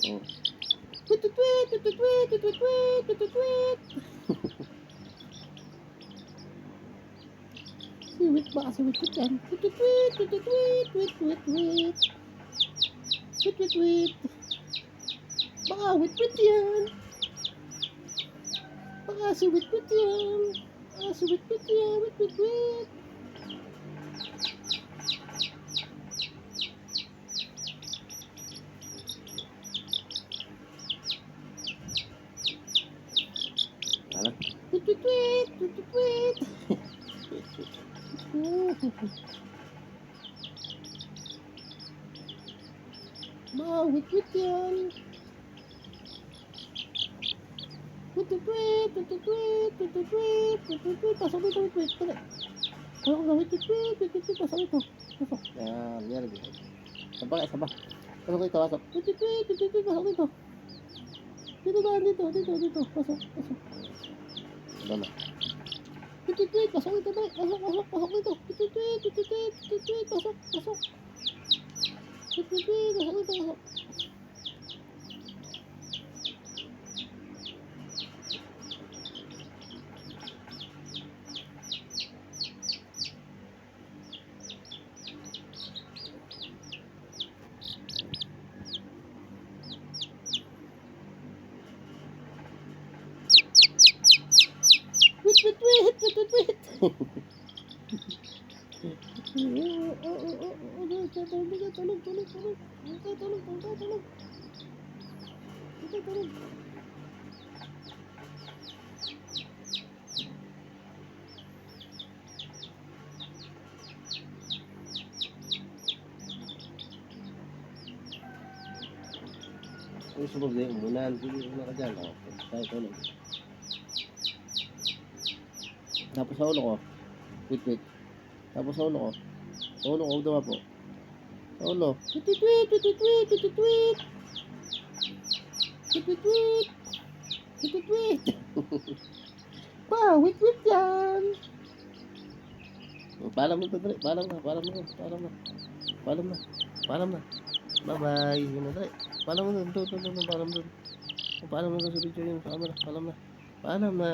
Oh. Tweet, tweet, tweet, tweet, tweet, tweet, tweet, tweet, tweet, tweet. Siwit ba? Siwit yan. Tweet, tweet, tweet, tweet, tweet, tweet, tweet, tweet. Tweet, tweet, tweet. Baka wit-wit yan. Baka siwit-wit yan. Baka siwit-wit yan. Wit-wit-wit. Ano? Tweet, tweet, tweet, tweet, tweet, tweet. Baka wit-wit yan. Tweet, tweet, tweet, tweet, tweet, tweet, tweet, tweet, tweet, tweet, tweet. Pasok dito, wit-wit. Dali. Ano ko gawin? Tweet, tweet, tweet, tweet, tweet. Pasok dito. Pasok. Yan, yan. Sabak, sabak. Pasok dito, pasok. Tweet, tweet, tweet, tweet, tweet. Pasok dito. Dito ba? Dito, dito, dito. Pasok, pasok. Ano na? Tweet, tweet, tweet. Pasok dito, dali. Pasok, pasok, pasok dito. Tweet, tweet, tweet, tweet, tweet, tweet, tweet, tweet. Pasok, pasok. Tweet, tweet, tweet. Pasok dito, pasok. Wait, wait, wait, wait, wait, wait. Tulog. Yung sunod na yung umunan. Sige, una ka dyan. Oh. Tayo tulog. Tapos sa ulo ko. Wait, wait. Tapos sa ulo ko. Sa ulo ko, huwag daw po. Sa ulo. Tweet, tweet, tweet, tweet, tweet, tweet, tweet. Tweet, tweet, tweet. Tweet, tweet, tweet. Pa, wait, wait yan. Paalam na, dali. Paalam na, paalam na. Paalam na. Paalam na. Paalam na. Bye-bye. Yun na, dali. Paalam na, doon, paalam doon. Paalam na doon sa video yun. Paalam na. Paalam na.